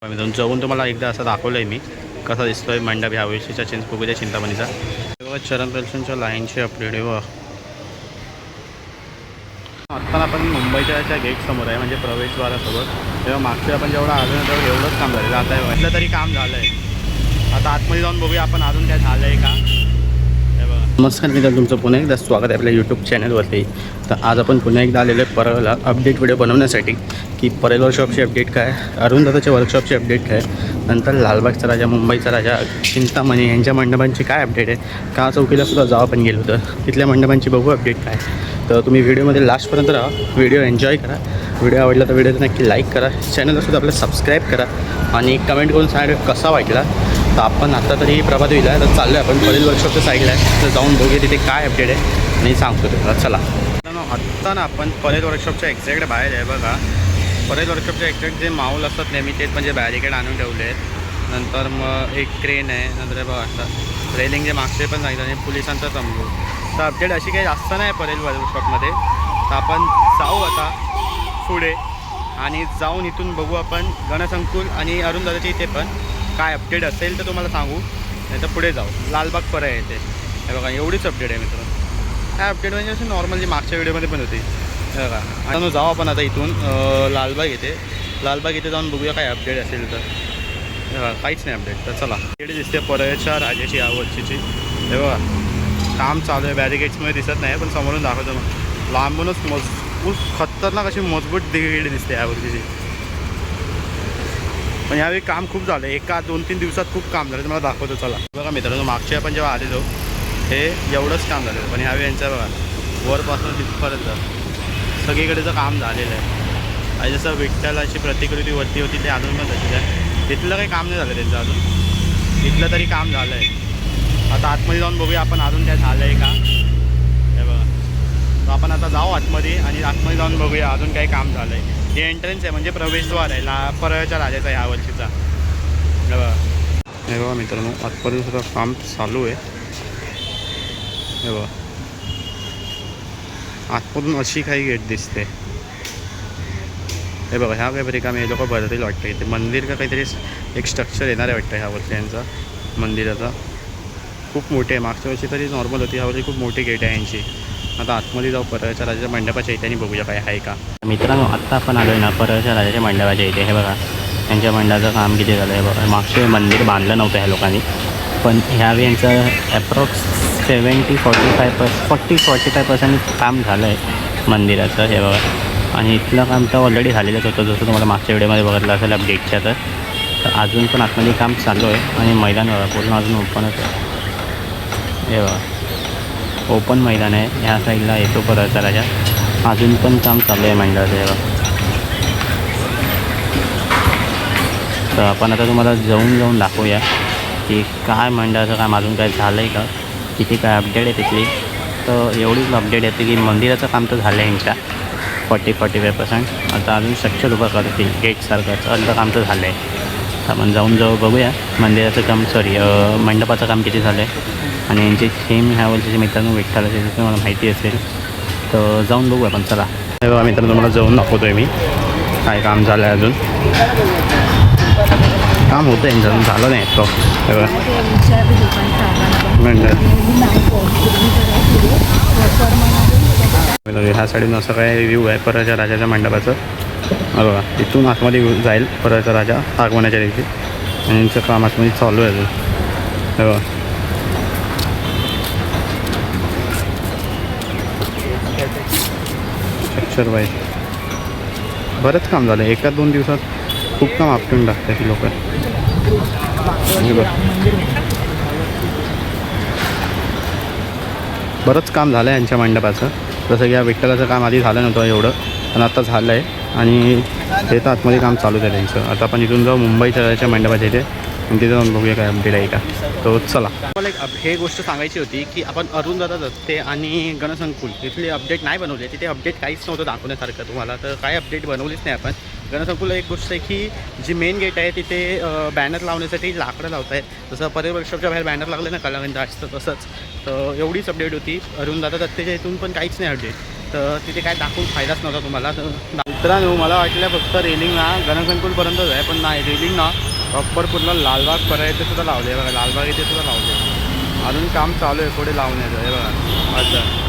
मित्रांनो जाऊन तुम्हाला एकदा असं दाखवलं आहे मी कसा दिसतोय मंडप ह्या वर्षीच्या चिंचपोकळीच्या चिंतामणीचा. तेव्हा चरण दर्शनच्या लाईनची अपडेट आहे. बघा आत्ता आपण मुंबईच्या त्या गेट समोर आहे, म्हणजे प्रवेशद्वारासोबत. तेव्हा मागच्या आपण जेवढं आलो ना तेवढं एवढंच काम झालेलं. आता म्हटलं तरी काम झालं आहे. आता आतमध्ये जाऊन बघूया आपण अजून काय झालं आहे का. नमस्कार मित्रांनो, तुमचं पुन्हा एकदा स्वागत आहे आपल्या यूट्यूब चॅनलवरती. तर आज आपण पुन्हा एकदा आलेलो आहे परळला अपडेट व्हिडिओ बनवण्यासाठी की परेल वर्कशॉपची अपडेट काय, अरुणदादाच्या वर्कशॉपची अपडेट काय, नंतर लालबागचा राजा, मुंबईचा राजा, चिंतामणी यांच्या मंडपांची काय अपडेट आहे. का चौकीला सुद्धा जावं पण गेलो होतं, तिथल्या मंडपांची बघू अपडेट काय. तर तुम्ही व्हिडिओमध्ये लास्टपर्यंत राहा, व्हिडिओ एन्जॉय करा. व्हिडिओ आवडला तर व्हिडिओ नक्की लाईक करा, चॅनललासुद्धा आपलं सबस्क्राईब करा आणि कमेंट करून सांगा कसा वाटला. तर आपण आता तरी प्रभात होईल आहे, तर चाललो आहे आपण परेल वर्कशॉपच्या साईडला आहे. तर जाऊन बघूया तिथे काय अपडेट आहे आणि सांगतो तुम्हाला. चला आत्ता ना आपण परेल वर्कशॉपच्या एक्झॅक्ट बाहेर आहे. बघा परेल वर्कशॉपच्या एक्झॅक्ट जे माऊल असतात नेहमी तेच, म्हणजे बॅरिकेड आणून ठेवले आहेत. नंतर मग एक क्रेन आहे, नंतर बघा असं रेलिंग जे मागचे पण सांगितलं आणि पोलिसांचा तंबू. तर अपडेट अशी काही जास्त नाही परेल वर्कशॉपमध्ये. तर आपण जाऊ आता पुढे आणि जाऊन इथून बघू आपण गणसंकुल आणि अरुणदादाच्या इथे पण काय अपडेट असेल तर तुम्हाला सांगू, नाही तर पुढे जाऊ लालबाग परळ येते. हे बघा एवढीच अपडेट आहे मित्रांनो. काय अपडेट म्हणजे असं नॉर्मली मागच्या व्हिडिओमध्ये पण होती. हे बघा आता जाऊ आपण आता इथून लालबाग येते. लालबाग इथे जाऊन बघूया काय अपडेट असेल तर. हे बघा काहीच नाही अपडेट. तर चला इकडे दिसते परळच्या राजाची या वर्षीची. हे बघा काम चालू आहे, बॅरिकेड्समध्ये दिसत नाही पण समोरून दाखवतो मग. लांबूनच मजबूत खतरनाक अशी मजबूत गेट दिसते या वर्षीची. पण यावेळी काम खूप झालं, एका 2-3 दिवसात खूप काम झालं. तुम्हाला दाखवतो चला. बघा मित्रांनो मागच्या आपण जेव्हा आलेलो हे एवढंच काम झालं, पण यावेळी यांचं बघा वरपासून तिथपर्यंत सगळीकडेचं काम झालेलं आहे. आणि जसं विठ्ठलाची प्रतिकृती वरती होती ते अजून पण तशीच आहे. तिथलं काही काम नाही झालं त्यांचं अजून, इथलं तरी काम झालं आहे. आता आतमध्ये जाऊन बघूया आपण अजून काय झालं आहे का. हे बघा तर आपण आता जाऊ आतमध्ये आणि आतमध्ये जाऊन बघूया अजून काही काम झालं आहे. हे एंट्रन्स आहे, म्हणजे प्रवेशद्वार आहे परळच्या राजाचा ह्या वर्षीचा. हे बघा हे बघा मित्रांनो आतपर्यंत सुद्धा काम चालू आहे. हे बघा आतमधून अशी काही गेट दिसते. हे बघा ह्या काही रिकामी हे लोक भरतील वाटतं. इथे मंदिर का काहीतरी एक स्ट्रक्चर येणार आहे वाटतं ह्या वर्षी यांचा मंदिराचा. खूप मोठे आहे, मागच्या वर्षी तरी नॉर्मल होती, ह्या वर्षी खूप मोठी गेट आहे यांची. आता आतमध्ये जाऊ परळच्या राजाच्या मंडपाच्या इथे आणि बघूया काय आहे का. मित्रांनो आत्ता आपण आलो आहे ना परळच्या राजाच्या मंडपाच्या इथे. हे बघा यांच्या मंडपाचं काम किती झालं आहे. बघा मागचे मंदिर बांधलं नव्हतं ह्या लोकांनी, पण ह्यावेळी यांचं ॲप्रॉक्स 40-45% काम झालं आहे मंदिराचं. हे बघा आणि इथलं काम तर ऑलरेडी झालेलंच होतं, जसं तुम्हाला मागच्या व्हिडिओमध्ये बघितलं असेल अपडेटच्या. तर अजून पण आतमध्ये काम चालू आहे आणि मैदान बघा पूर्ण अजून ओपनच आहे. हे बघा ओपन मैदान आहे, ह्या साईडला येतो परळचा राजा. अजून पण काम चालू आहे मंडळाचं. हे बघा तर आपण आता तुम्हाला जाऊन दाखवूया की काय मंडळाचं काम अजून काय झालं आहे का, किती काय अपडेट आहे तिथली. तर एवढीच अपडेट येते की मंदिराचं काम तर झालं आहे यांच्या 40-45%. आता अजून स्ट्रक्चर उभं करतील गेटसारखंच, अर्धं काम तर झालं आहे. आपण जाऊन बघूया मंदिराचं काम, मंडपाचं काम किती झालं आहे. आणि यांची थीम ह्या वर्षीचे मित्रांनो विठ्ठलाचे जसं मला माहिती असेल तर जाऊन बघू आपण. चला हे बघा मित्रांनो तुम्हाला जाऊन दाखवतो आहे मी काय काम झालं आहे. अजून काम होतं यांचं, झालं नाही तो. हे बघा ह्या साईडून असं काय व्ह्यू आहे परळच्या राजाच्या मंडपाचं. बघा इथून आतमध्ये जाईल परळचा राजा आगमनाच्या दिवशी आणि यांचं काम आतमध्ये चालू आहे अजून. हे बघा स्ट्रक्चर वाईज बरंच काम झालं. 1-2 दिवसात खूप काम आपटून टाकतात लोक. बरंच काम झालं आहे यांच्या मंडपाचं. जसं की या विठ्ठलाचं काम आधी झालं नव्हतं एवढं, पण आता झालं आहे आणि हे तर आतमध्ये काम चालूच आहे त्यांचं. आता आपण इथून जाऊ मुंबईच्या राजाच्या मंडपाच्या इथे आणि तिथे जाऊन बघूया काय अपडेट आहे का. तो चला मला एक हे गोष्ट सांगायची होती की आपण अरुणदादा दत्ते आणि गणसंकुल इथली अपडेट नाही बनवली. तिथे अपडेट काहीच नव्हतं दाखवण्यासारखं तुम्हाला, तर काय अपडेट बनवलीच नाही आपण. गणसंकुलला एक गोष्ट आहे की जी मेन गेट आहे तिथे बॅनर लावण्यासाठी लाकडं लावत आहे. जसं परेल वर्कशॉपच्या बाहेर बॅनर लागले ना कलावंत असतं तसंच. तर एवढीच अपडेट होती. अरुणदादा दत्तेच्या इथून पण काहीच नाही अपडेट. तर तिथे काय दाखवून फायदाच नव्हता तुम्हाला. तर मित्रांनो मला वाटलं फक्त रेलिंग ना गणसंकुलपर्यंतच आहे, पण नाही, रेलिंग ना प्रॉपर पूर्ण लालबागपर्यंत सुद्धा लावले आहे बघा. लालबाग इथे सुद्धा लावले, अजून काम चालू आहे पुढे लावण्याचं हे बघा असं.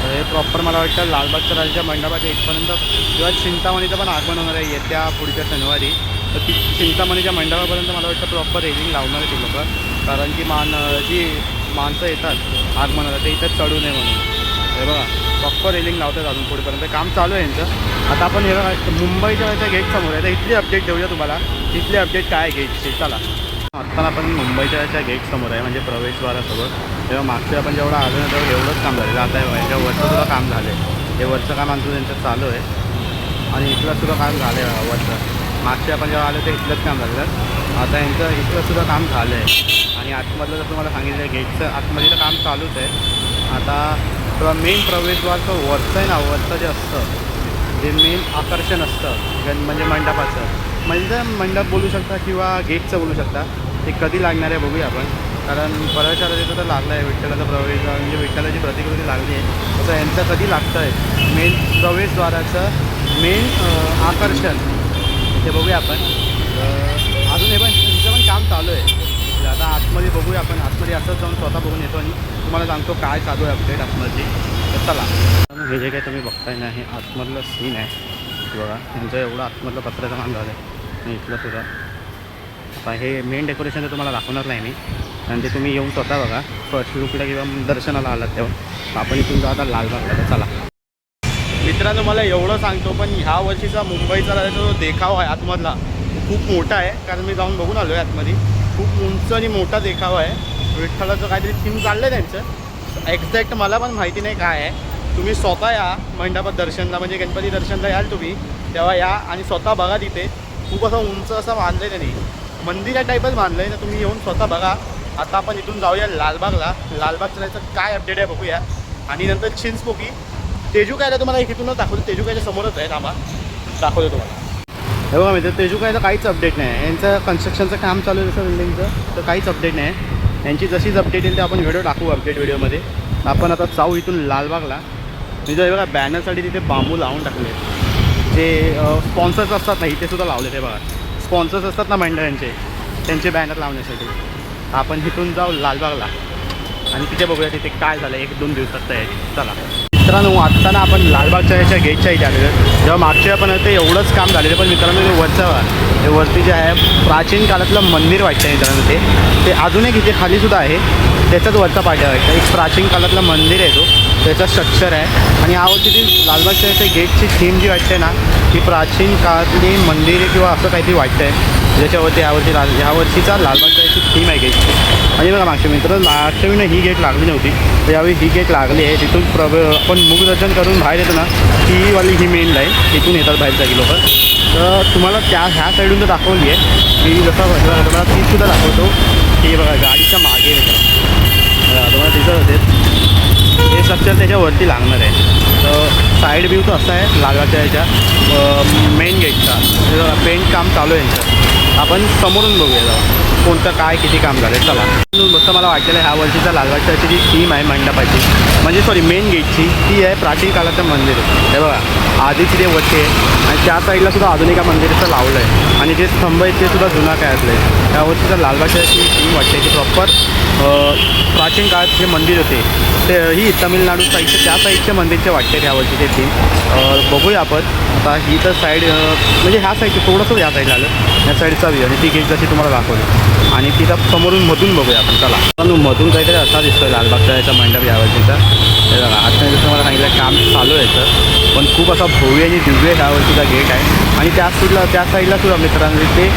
तर हे प्रॉपर मला वाटतं लालबागच्या राजाच्या मंडपाच्या इथपर्यंत किंवा चिंतामणीचं पण आगमन होणार आहे येत्या पुढच्या शनिवारी. तर ती चिंतामणीच्या मंडपापर्यंत मला वाटतं प्रॉपर रेलिंग लावणार आहे ती लोकं, कारण की जी माणसं येतात आगमनाला ते इथं चढू नये म्हणून. हे बघा प्रॉपर रेलिंग लावतात अजून पुढेपर्यंत, काम चालू आहे यांचं. आता आपण हे बघा मुंबईच्या वेळेच्या गेटसमोर आहे, तर इथली अपडेट देऊया तुम्हाला, इथली अपडेट काय आहे गेटची. चला आत्ता आपण मुंबईच्या वेळेच्या गेटसमोर आहे, म्हणजे प्रवेशद्वारासोबत. तेव्हा मागच्या आपण जेवढं आलो ना तेव्हा एवढंच काम झालेलं. आता हे याच्या वरचं सुद्धा काम झालं आहे, हे वरचं काम आमचं त्यांचं चालू आहे, आणि इथलं सुद्धा काम झालं आहे वरचं. मागच्या आपण जेव्हा आलो ते इथलंच काम झालेलं, आता यांचं इथलं सुद्धा काम झालं आहे. आणि आतमधलं जर तुम्हाला सांगितलं गेटचं आतमधलं काम चालूच आहे. आता किंवा मेन प्रवेशद्वारचं वरचं आहे ना, वरचं जे असतं जे मेन आकर्षण असतं म्हणजे मंडपाचं, म्हणजे मंडप बोलू शकता किंवा गेटचं बोलू शकता, ते कधी लागणार आहे बघूया आपण. कारण प्रवेशाला तिथं तर लागलं आहे, विठ्ठलाचा प्रवेश म्हणजे विठ्ठलाची प्रतिकृती लागली आहे, तसं यांचं कधी लागतं आहे मेन प्रवेशद्वाराचं मेन आकर्षण ते बघूया आपण. अजून हे पण तुमचं पण काम चालू आहे. आता आतमध्ये बघूया आपण, आतमध्ये असंच जाऊन स्वतः बघून येतो आणि तुम्हाला सांगतो काय चालू आहे अपडेट आतमध्ये. तर चला, हे जे काय तुम्ही बघताय ना हे आतमधलं सीन आहे बघा. त्यांचं एवढं आतमधलं पत्र्याचं काम झालं आहे आणि इथलं सुद्धा. आता हे मेन डेकोरेशन तर तुम्हाला दाखवणार नाही मी, आणि ते तुम्ही येऊन स्वतः बघा फर्स्ट लुकला किंवा दर्शनाला आलात तेव्हा. आपण इथून जाऊ आता लालबागला. तर चला मित्रांनो मला एवढं सांगतो, पण ह्या वर्षीचा मुंबईचा जो देखाव आहे आतमधला खूप मोठा आहे, कारण मी जाऊन बघून आलो आहे आतमध्ये. खूप उंच आणि मोठा देखावा आहे. विठ्ठलाचं काहीतरी थीम चाललं आहे त्यांचं, एक्झॅक्ट मला पण माहिती नाही काय आहे. तुम्ही स्वतः या मंडपात दर्शनला, म्हणजे गणपती दर्शनला याल तुम्ही तेव्हा या आणि स्वतः बघा. तिथे खूप असं उंच असं बांधलं आहे त्यांनी, मंदिर या टाईपच बांधलं आहे. तर तुम्ही येऊन स्वतः बघा. आता आपण इथून जाऊया लालबागला. लालबागचं जायचं काय अपडेट आहे बघूया, आणि नंतर चिंचपोकी तेजूकायला तुम्हाला इथूनच दाखवतो. तेजूकायच्या समोरच आहे, थांबा दाखवतो तुम्हाला. हे बघा मित्र, तेजूकायचं काहीच अपडेट नाही. यांचं कन्स्ट्रक्शनचं काम चालू आहे जसं बिल्डिंगचं, तर काहीच अपडेट नाही. यांची जशीच अपडेट येईल ते आपण व्हिडिओ टाकू अपडेट व्हिडिओमध्ये. आपण आता जाऊ इथून लालबागला. म्हणजे बघा बॅनरसाठी तिथे बांबू लावून टाकले, जे स्पॉन्सर्स असतात ना इथे सुद्धा लावले. ते बघा स्पॉन्सर्स असतात ना मंडळांचे, त्यांचे बॅनर लावण्यासाठी. आपण इथून जाऊ लालबागला आणि तिथे बघूया तिथे काय झालं 1-2 दिवसात तयारी. चला मित्रांनो, आत्ता ना आपण लालबागच्या याच्या गेटच्या इथे आलेलो. जेव्हा मागच्या पण ते एवढंच काम झालेलं, पण मित्रांनो हे वरती जे आहे प्राचीन काळातलं मंदिर वाटतं मित्रांनो. ते अजून एक इथे खालीसुद्धा आहे, त्याचाच वरचा पाट्या वाटतं. एक प्राचीन काळातलं मंदिर आहे तो, त्याचा स्ट्रक्चर आहे. आणि यावरती ती लालबागच्या याच्या गेटची थीम जी वाटते ना, ती प्राचीन काळातली मंदिरे किंवा असं काहीतरी वाटतं आहे, ज्याच्यावरती ह्या वर्षीचा लालबागच्या याची थीम आहे गेटची. आणि बघा मागच्या मागच्या वेळी ही गेट लागली नव्हती, तर यावेळी ही गेट लागली आहे. तिथून आपण मुखदर्शन करून बाहेर येतो ना, ही मेन लाईन तिथून येतात बाहेरच्या लोक. तर तुम्हाला ह्या साईडून तर दाखवली आहे की जसं तुम्हाला तीसुद्धा दाखवतो की बघा गाडीच्या मागे तुम्हाला तिथं होते हे स्ट्रक्चर त्याच्यावरती लागणार आहे. तर साईड व्ह्यू तर असा आहे लालबागच्या याच्या मेन गेटचा. पेंट काम चालू आहे यांचं. आपण समोरून बघूया कोणतं काय किती काम झालं आहे. चला मस्त मला वाटलेलं ह्या वर्षीचा लालबागच्या याची जी थीम आहे मंडपाची, म्हणजे मेन गेटची, ती आहे प्राचीन काळाचं मंदिर. हे बघा आधीची ते वरती आहे, आणि त्या साईडला सुद्धा अजून एका मंदिराचं लावलं आहे, आणि जे स्तंभ आहेत ते सुद्धा जुना काळातले आहे. त्या वर्षीचा लालबागच्या याची थीम वाटते की प्रॉपर प्राचीन काळात जे मंदिर होते ते ही तामिळनाडू साईडचे त्या साईडचे मंदिरचे वाटते त्या वर्षीचे थीम. बघूया आपण आता. ही तर साईड म्हणजे ह्या साईडची थोडंसं ह्या साईडला आलं, या साईडचा व्ह्यू, आणि ती गेट जशी तुम्हाला दाखवली. आणि तिथं समोरून मधून बघूया आपण. चला मधून काहीतरी असा दिसतोय लालबागच्या याचा मंडप या वर्षीचा. हे बघा आता जसं मला सांगितलं काम चालू आहे याचं, पण खूप असा भव्य आणि दिव्य ह्या वर्षीचा गेट आहे. आणि त्या साईडला सुद्धा मित्रांनो ते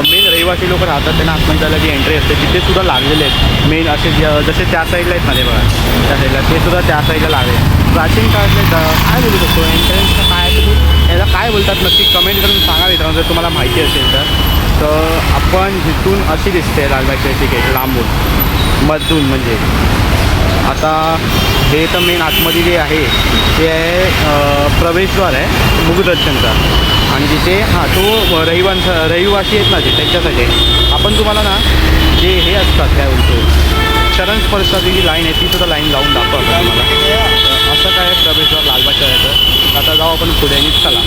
मेन रहिवासी लोक राहतात, त्यांना आतमध्ये जायला जी एंट्री असते तिथे सुद्धा लागलेले आहेत मेन असे जसे त्या साईडला आहेत मध्ये बघा त्या साईडला, ते सुद्धा त्या साईडला लागले. प्राचीन काळातले काय बोलू शकतो एंट्रन्सचं काय याला काय बोलतात नक्की कमेंट करून सांगा मित्रांनो जर तुम्हाला माहिती असेल तर. आपण जिथून अशी दिसते लालबागच्या याची गेट लांबून मधून, म्हणजे आता हे तर मेन आतमध्ये जे आहे ते आहे प्रवेशद्वार आहे मुखदर्शनचा, आणि तिथे तो रहिवासी आहेत ना जे त्यांच्यासाठी आपण तुम्हाला ना जे हे असतात काय बोलतो चरण स्पर्शाची जी लाईन आहे ती सुद्धा लाईन जाऊन दाखवतो तुम्हाला. तर असं काय प्रवेशद्वार लालबागच्या यायचं. आता जाऊ आपण पुढे आणि चला.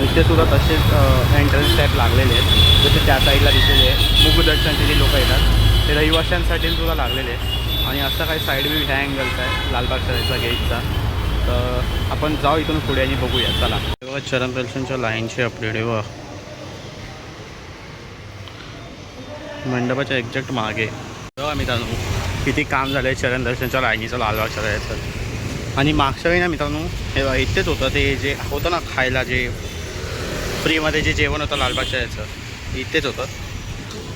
इथे सुद्धा तसेच एंट्रन्स टाईप लागलेले आहेत. जसे त्या साईडला दिसलेले आहे मुखदर्शनचे जे लोक येतात ते रहिवाशांसाठी सुद्धा लागलेले आहेत. आणि असं काही साईड व्ह्यू ह्या अँगलचा आहे लालबागच्या यायचा गेटचा. तर आपण जाऊ इथून पुढे आणि बघूया चला. तेव्हा चरण दर्शनच्या लाईनची अपडेट आहे व मंडपाच्या एक्झॅक्ट मागे तेव्हा मित्रांनो किती काम झालं आहे चरण दर्शनच्या लाईनीचं लालबागच्या यायचं. आणि मागच्या वेळी ना मित्रांनो हे इथेच होतं ते जे होतं ना खायला जे फ्रीमध्ये जे जेवण होतं लालबागच्या यायचं इथेच होतं.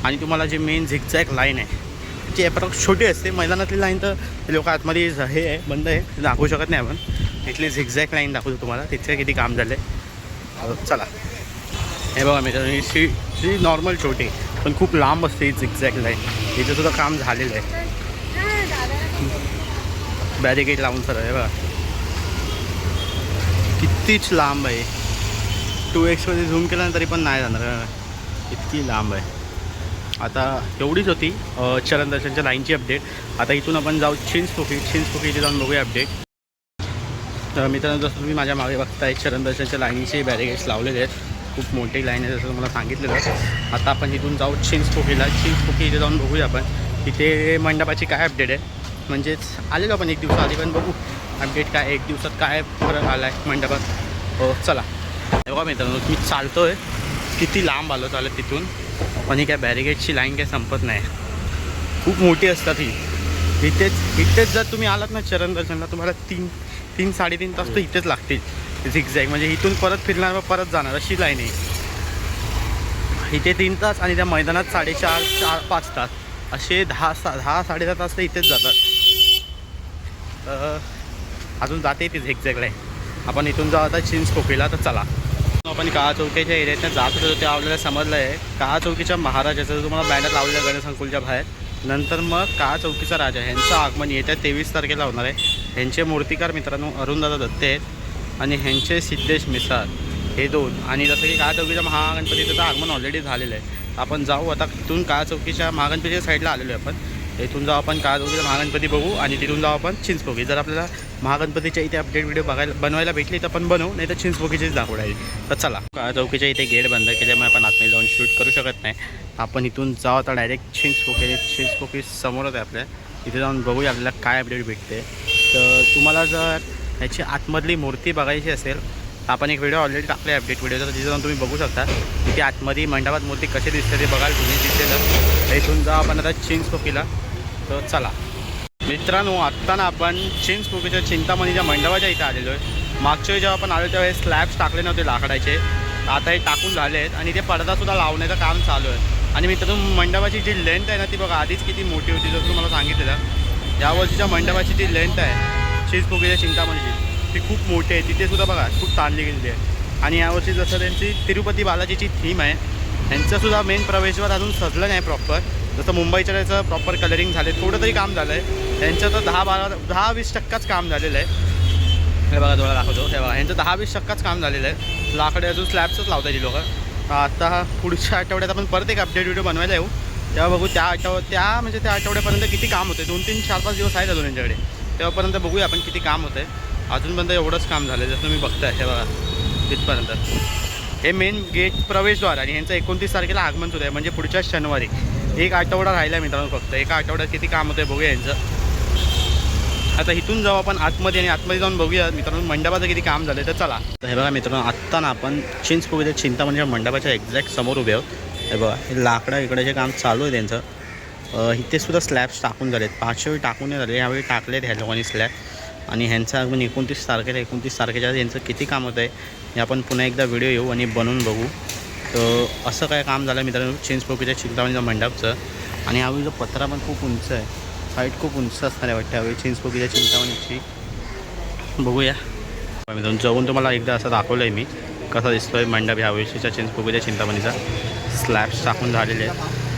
आणि तुम्हाला जे मेन झिगझॅग लाईन आहे जी अप्रॉक्स छोटी असते. मैदानातली लाईन तर लोक आतमध्ये हे आहे बंद आहे दाखवू शकत नाही आपण. इथली झिगझॅग लाईन दाखवतो तुम्हाला तिथे किती काम झालं आहे. चला हे बघा मित्रांनो ही नॉर्मल छोटी पण खूप लांब असते ही झिगझॅग लाईन. इथंसुद्धा काम झालेलं आहे बॅरिकेड लावून सर आहे बघा कितीच लांब आहे. 2x मध्ये झूम केला तरी पण नाही जाणार इतकी लांब आहे. आता एवढीच होती चरण दर्शनच्या लाईनची अपडेट. आता इथून आपण जाऊ चिंचपोकळी इथे जाऊन बघूया अपडेट. तर मित्रांनो जसं तुम्ही माझ्या मागे बघताय चरण दर्शनच्या लाईनचे बॅरिकेड्स लावलेले आहेत. खूप मोठी लाईन आहे जसं तुम्हाला सांगितलेलं. आता आपण इथून जाऊ चिंचपोकळी इथे जाऊन बघूया आपण तिथे मंडपाची काय अपडेट आहे. म्हणजेच आलेलो आपण एक दिवसाआधी पण बघू अपडेट काय एक दिवसात काय फरक आला आहे मंडपात. हो चला बघा मित्रांनो मी चालतो आहे किती लांब आलो चालत तिथून. आणि काय बॅरिकेडची लाईन काय संपत नाही खूप मोठी असतात ही. इथेच जर तुम्ही आलात ना चरण दर्शनला तुम्हाला 3-3.5 तास तर इथेच लागतील झिगझॅग. म्हणजे इथून परत फिरणार व परत जाणार अशी लाईन आहे. इथे 3 तास आणि त्या मैदानात 4.5 तास असे 10-10.5 तास तर इथेच जातात. अजून जाते ती झिगझॅग लाईन. आपण इथून जाऊ आता चिंचपोकळीला. तर चला आपण काळा चौकीच्या एरियातनं जात होतो ते आपल्याला समजलं आहे. काळा चौकीच्या महाराजाचं तुम्हाला बॅनर लावलेलं गणेश संकुलच्या बाहेर. नंतर मग काळा चौकीचा राजा ह्यांचं आगमन येत्या 23 तारखेला होणार आहे. ह्यांचे मूर्तिकार मित्रांनो अरुणदादा दत्ते आहेत आणि ह्यांचे सिद्धेश मिसाळ हे 2. आणि जसं की काळा चौकीच्या महागणपतीचं तर आगमन ऑलरेडी झालेलं आहे. आपण जाऊ आता इथून काळा चौकीच्या महागणपतीच्या साईडला आलेलो आहे आपण. इथून जाऊ आपण काळा चौकीचा महागणपती बघू आणि तिथून जाऊ आपण चिंचपोकळी. जर आपल्याला महागणपतीच्या इथे अपडेट व्हिडिओ बनवायला भेटली तर आपण बनवू नाही तर चिंचपोकळीचीच दाखवू. तर चला काळा चौकीच्या इथे गेट बंद केल्यामुळे आपण आतमध्ये जाऊन शूट करू शकत नाही. आपण इथून जाऊ आता डायरेक्ट चिंचपोकळी समोरच आहे आपल्या. इथे जाऊन बघूया आपल्याला काय अपडेट भेटते. तर तुम्हाला जर ह्याची आतमधली मूर्ती बघायची असेल तर आपण एक व्हिडिओ ऑलरेडी टाकला आहे अपडेट व्हिडिओचा. तिथे जाऊन तुम्ही बघू शकता तिथे आतमध्ये मंडपात मूर्ती कशी दिसते ते बघाल तुम्ही दिसेल. इथून जाऊ आपण आता चिंचपोकळीला. तर चला मित्रांनो आत्ता ना आपण चिंचपोकळीच्या चिंतामणीच्या मंडपाच्या इथे आलेलो आहे. मागच्या वेळी जेव्हा आपण आलो त्यावेळेस स्लॅब्स टाकले नव्हते लाकडाचे. आता हे टाकून झाले आहेत आणि ते पडदासुद्धा लावण्याचं काम चालू आहे. आणि मित्रांनो मंडपाची जी लेंथ आहे ना ती बघा आधीच किती मोठी होती जसं तुम्हाला सांगितलेलं. यावर्षीच्या मंडपाची जी लेंथ आहे चिंचपोकळीच्या चिंतामणीची ती खूप मोठी आहे. तिथेसुद्धा बघा खूप ताणली गेलेली आहे. आणि यावर्षी जसं त्यांची तिरुपती बालाजीची थीम आहे त्यांचंसुद्धा मेन प्रवेशद्वार अजून सजलं नाही प्रॉपर. जसं मुंबईच्या त्याचं प्रॉपर कलरिंग झाले थोडं तरी काम झालं आहे. त्यांचं तर 10-20% काम झालेलं आहे. हे बघा थोडा दाखवतो. हे बघा यांचं 10-20% काम झालेलं आहे. लाकडे अजून स्लॅबचंच लावतात ती लोकं. आता पुढच्या आठवड्यात आपण परत एक अपडेट व्हिडिओ बनवायला येऊ. तेव्हा बघू त्या आठवड्यापर्यंत किती काम होते. 2-3-4-5 दिवस आहेत अजून यांच्याकडे. तेव्हापर्यंत बघूया आपण किती काम होतं आहे. अजूनपर्यंत एवढंच काम झालं आहे जसं तुम्ही बघताय. हे बघा तिथपर्यंत हे मेन गेट प्रवेशद्वार आणि यांचं 29 तारखेला आगमन सुरू आहे. म्हणजे पुढच्या शनिवारी 1 आठवडा राहिला आहे मित्रांनो फक्त. 1 आठवड्यात किती काम होतं आहे बघूया यांचं. आता इथून जाऊ आपण आतमध्ये आणि आतमध्ये जाऊन बघूया मित्रांनो मंडपाचं किती काम झालं. तर चला. तर हे बघा मित्रांनो आत्ता ना आपण चिंचपोकळीच्या चिंतामणीच्या मंडपाच्या एक्झॅक्ट समोर उभे आहोत. हे बघा हे लाकडा इकडेचे काम चालू आहे त्यांचं. इथेसुद्धा स्लॅब्स टाकून झालेत. 5 वेळी टाकून नाही झाले ह्यावेळी टाकलेत ह्या लोकांनी स्लॅब. आणि ह्यांचं आगमन 29 तारखेच्या यांचं किती काम होतं आहे हे आपण पुन्हा एकदा व्हिडिओ येऊ आणि बनवून बघू. तर असं काय काम झालं मित्रांनो चिंचपोकळीच्या चिंतामणीच्या मंडपचं. आणि ह्यावेळी जो पत्रा पण खूप उंच आहे. हाईट खूप उंच असणार आहे वाटतं ह्यावेळी चिंचपोकळीच्या चिंतामणीची. बघूया मित्रांनो जाऊन तुम्हाला एकदा असं दाखवलं आहे मी कसा दिसतो आहे मंडप ह्यावेळीच्या चिंचपोकळीच्या चिंतामणीचा. स्लॅब्स टाकून झालेले आहेत.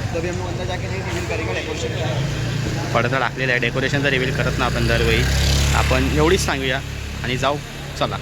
पडदा टाकलेला आहे. डेकोरेशनचा रिव्हील करत ना आपण दरवेळी. आपण एवढीच सांगूया आणि जाऊ चला.